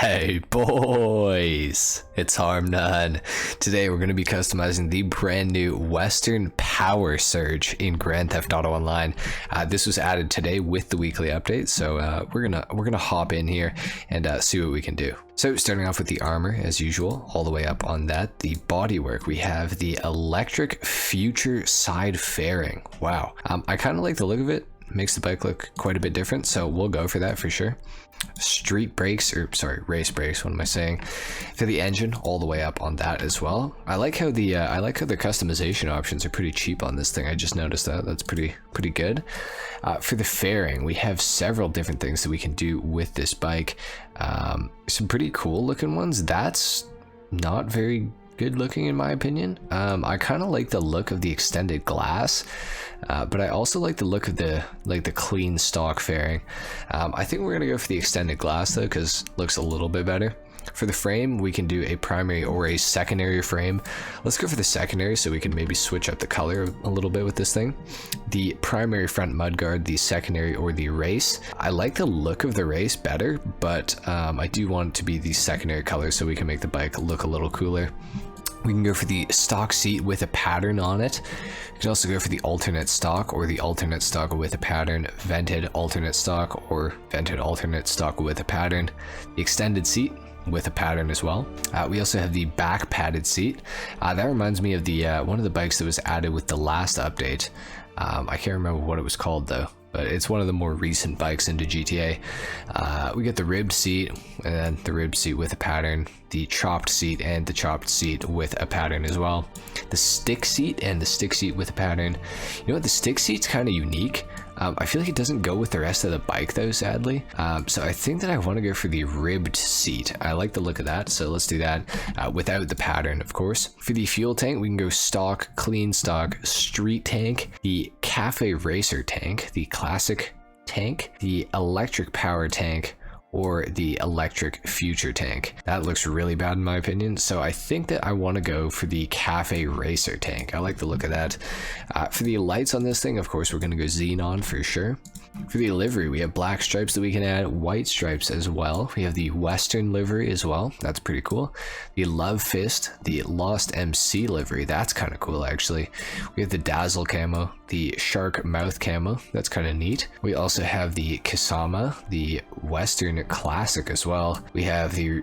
Hey boys, it's HarmNone. Today we're going to be customizing the brand new Western Powersurge in Grand Theft Auto Online. This was added today with the weekly update, so we're gonna hop in here and see what we can do. So starting off with the armor as usual, all the way up on that, the bodywork, we have the electric future side fairing. Wow, I kind of like the look of it. Makes the bike look quite a bit different, so we'll go for that for sure. Street brakes, or sorry, race brakes, what am I saying, for the engine, all the way up on that as well. I like how the customization options are pretty cheap on this thing. I just noticed that's pretty good. For the fairing, we have several different things that we can do with this bike. Some pretty cool looking ones. That's not very good looking in my opinion. I kind of like the look of the extended glass, but I also like the look of the clean stock fairing. I think we're gonna go for the extended glass though, because it looks a little bit better. For the frame, we can do a primary or a secondary frame. Let's go for the secondary so we can maybe switch up the color a little bit with this thing. The primary front mudguard, the secondary or the race. I like the look of the race better, but I do want it to be the secondary color so we can make the bike look a little cooler. We can go for the stock seat with a pattern on it. You can also go for the alternate stock or the alternate stock with a pattern, vented alternate stock or vented alternate stock with a pattern. The extended seat with a pattern as well. We also have the back padded seat. That reminds me of the one of the bikes that was added with the last update. I can't remember what it was called though, but it's one of the more recent bikes into GTA. We get the ribbed seat, and then the ribbed seat with a pattern, the chopped seat and the chopped seat with a pattern as well. The stick seat and the stick seat with a pattern. You know what, the stick seat's kind of unique. I feel like it doesn't go with the rest of the bike though, sadly. So I think that I want to go for the ribbed seat. I like the look of that, so let's do that without the pattern, of course. For the fuel tank, we can go stock, clean stock, street tank, the cafe racer tank, the classic tank, the electric power tank, or the electric future tank. That looks really bad in my opinion, so I think that I want to go for the cafe racer tank. I like the look of that. For the lights on this thing, of course, we're going to go xenon for sure. For the livery, we have black stripes that we can add, white stripes as well. We have the Western livery as well. That's pretty cool. The Love Fist, the Lost MC livery. That's kind of cool, actually. We have the Dazzle camo, the Shark Mouth camo. That's kind of neat. We also have the Kasama, the Western Classic as well. We have the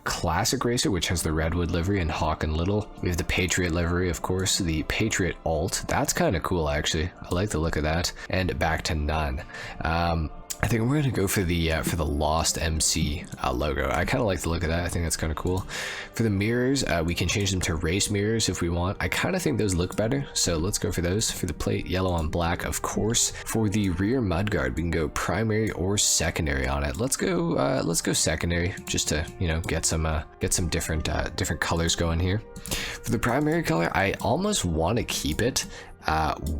Classic Racer, which has the Redwood livery and Hawk and Little. We have the Patriot livery, of course, the Patriot Alt. That's kind of cool, actually. I like the look of that. And back to none. I think we're gonna go for the Lost MC logo. I kind of like the look of that. I think that's kind of cool. For the mirrors, we can change them to race mirrors if we want. I kind of think those look better, so let's go for those. For the plate, yellow on black, of course. For the rear mudguard, we can go primary or secondary on it. Let's go secondary, just to get some different colors going here. For the primary color, I almost want to keep it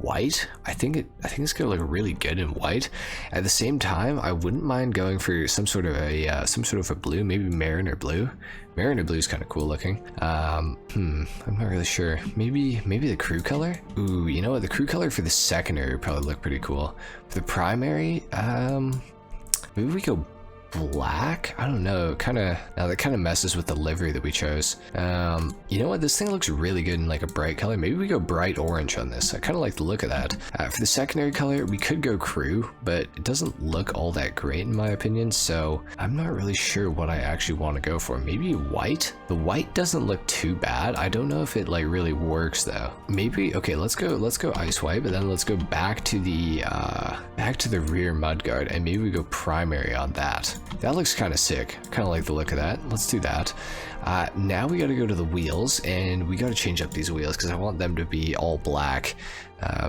white. I think it's gonna look really good in white. At the same time, I wouldn't mind going for some sort of a blue, maybe Mariner blue. Mariner blue is kind of cool looking. I'm not really sure. Maybe the crew color. Ooh, you know what? The crew color for the secondary would probably look pretty cool. For the primary, maybe we go black. I don't know, that kind of messes with the livery that we chose. You know what, this thing looks really good in like a bright color. Maybe we go bright orange on this. I kind of like the look of that. For the secondary color, we could go crew, but it doesn't look all that great in my opinion, so I'm not really sure what I actually want to go for. Maybe white. The white doesn't look too bad. I don't know if it like really works though. Maybe, okay, let's go ice white, but then let's go back to the rear mudguard, and maybe we go primary on that. That looks kind of sick. Kind of like the look of that. Let's do that. Now we got to go to the wheels, and we got to change up these wheels because I want them to be all black.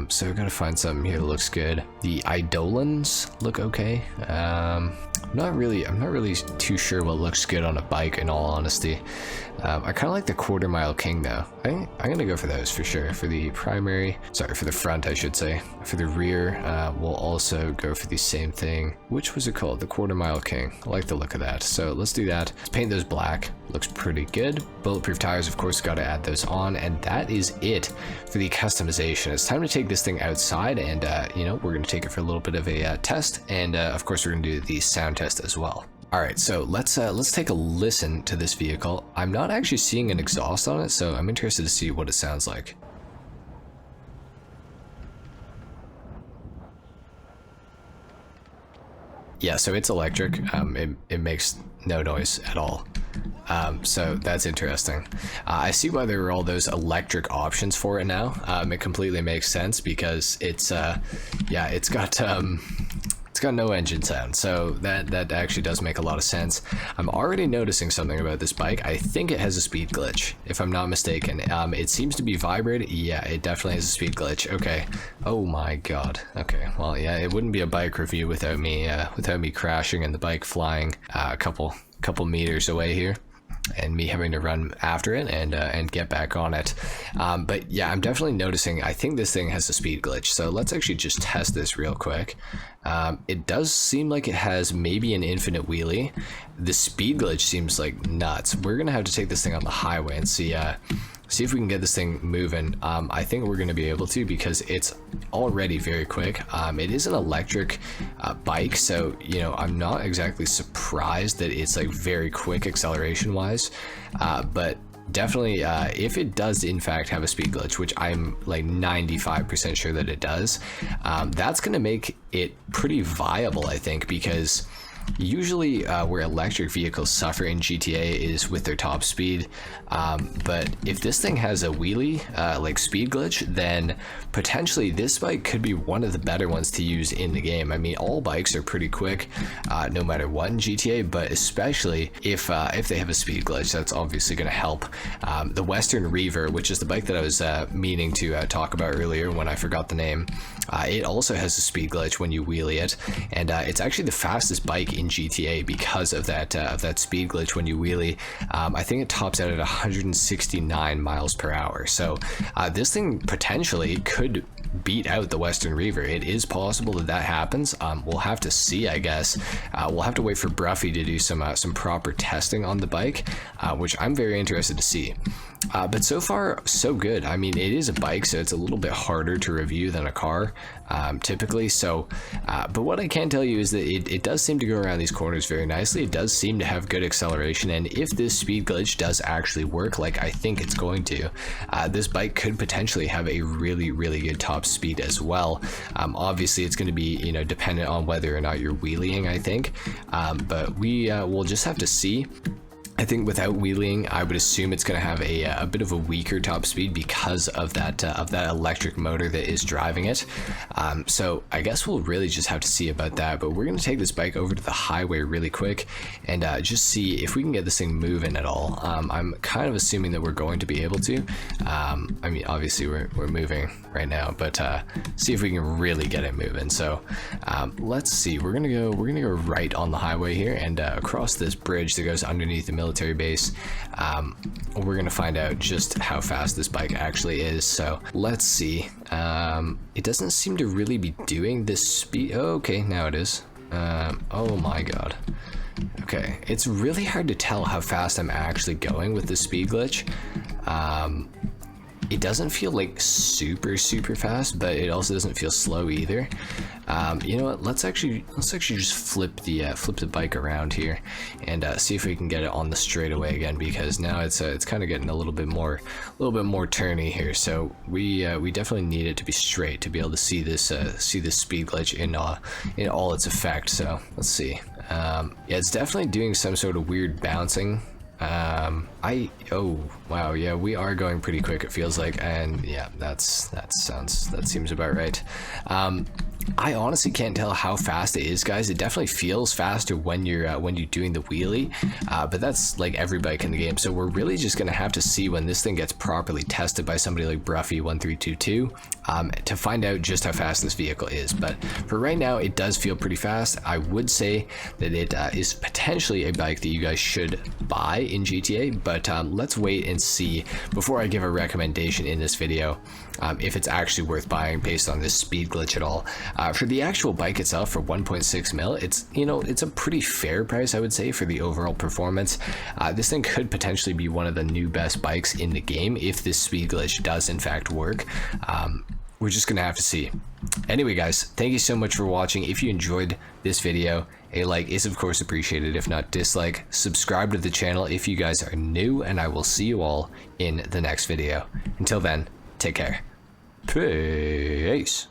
So we're gonna find something here that looks good. The Eidolons look okay. I'm not really too sure what looks good on a bike, in all honesty. I kind of like the Quarter Mile King though. I'm gonna go for those for sure. For the primary, sorry, for the front I should say. For the rear, we'll also go for the same thing. Which was it called? The Quarter Mile King. I like the look of that. So let's do that. Let's paint those black. Looks pretty good. Bulletproof tires, of course, got to add those on, and that is it for the customization. It's time to take this thing outside, and we're going to take it for a little bit of a test, and of course we're going to do the sound test as well. All right, so let's take a listen to this vehicle. I'm not actually seeing an exhaust on it, so I'm interested to see what it sounds like. Yeah, so it's electric. It makes no noise at all. So that's interesting. I see why there are all those electric options for it now. It completely makes sense because it's yeah, it's got no engine sound, so that actually does make a lot of sense. I'm already noticing something about this bike. I think it has a speed glitch, if I'm not mistaken. It seems to be vibrating. Yeah, it definitely has a speed glitch. Okay. Oh my god. Okay. Well, yeah, it wouldn't be a bike review without me crashing and the bike flying a couple meters away here, and me having to run after it and get back on it. But yeah, I'm definitely noticing, I think this thing has a speed glitch, so let's actually just test this real quick. It does seem like it has maybe an infinite wheelie. The speed glitch seems like nuts. We're gonna have to take this thing on the highway and see if we can get this thing moving. I think we're going to be able to because it's already very quick. It is an electric bike, so you know, I'm not exactly surprised that it's like very quick acceleration wise, but definitely if it does in fact have a speed glitch, which I'm like 95% sure that it does, that's going to make it pretty viable, I think, because usually where electric vehicles suffer in GTA is with their top speed, but if this thing has a wheelie like speed glitch, then potentially this bike could be one of the better ones to use in the game. I mean, all bikes are pretty quick no matter what in GTA, but especially if they have a speed glitch, that's obviously going to help. The Western Reaver, which is the bike that I was meaning to talk about earlier when I forgot the name, it also has a speed glitch when you wheelie it, and it's actually the fastest bike in GTA because of that speed glitch when you wheelie. I think it tops out at 169 miles per hour. So this thing potentially could beat out the Western Reaver. It is possible that happens. We'll have to see, I guess. We'll have to wait for Bruffy to do some proper testing on the bike, which I'm very interested to see. But so far, so good. I mean, it is a bike, so it's a little bit harder to review than a car, typically. So, but what I can tell you is that it does seem to go around these corners very nicely. It does seem to have good acceleration, and if this speed glitch does actually work, like I think it's going to, this bike could potentially have a really, really good top speed as well. Obviously, it's going to be, you know, dependent on whether or not you're wheeling, I think, but we'll just have to see. I think without wheeling, I would assume it's going to have a bit of a weaker top speed because of that electric motor that is driving it. So I guess we'll really just have to see about that. But we're going to take this bike over to the highway really quick and just see if we can get this thing moving at all. I'm kind of assuming that we're going to be able to. I mean, obviously we're moving right now, but see if we can really get it moving. So let's see. We're gonna go right on the highway here and across this bridge that goes underneath the military base. We're gonna find out just how fast this bike actually is. So let's see. It doesn't seem to really be doing this speed. Oh, okay, now it is. Oh my god. Okay, it's really hard to tell how fast I'm actually going with the speed glitch. It doesn't feel like super fast, but it also doesn't feel slow either. You know what? Let's actually just flip the bike around here and see if we can get it on the straightaway again, because now it's kind of getting a little bit more turny here. So we definitely need it to be straight to be able to see this speed glitch in all its effect. So let's see. Yeah, it's definitely doing some sort of weird bouncing. Oh wow, yeah, we are going pretty quick, it feels like, and yeah, that seems about right. I honestly can't tell how fast it is, guys. It definitely feels faster when you're doing the wheelie, but that's like every bike in the game. So we're really just gonna have to see when this thing gets properly tested by somebody like Bruffy1322 to find out just how fast this vehicle is. But for right now, it does feel pretty fast. I would say that it is potentially a bike that you guys should buy in GTA, but let's wait and see before I give a recommendation in this video if it's actually worth buying based on this speed glitch at all. For the actual bike itself, for 1.6 mil, it's a pretty fair price, I would say, for the overall performance. This thing could potentially be one of the new best bikes in the game if this speed glitch does in fact work. we're just gonna have to see. Anyway, guys, thank you so much for watching. If you enjoyed this video, a like is of course appreciated. If not, dislike. Subscribe to the channel if you guys are new, and I will see you all in the next video. Until then, take care. Peace.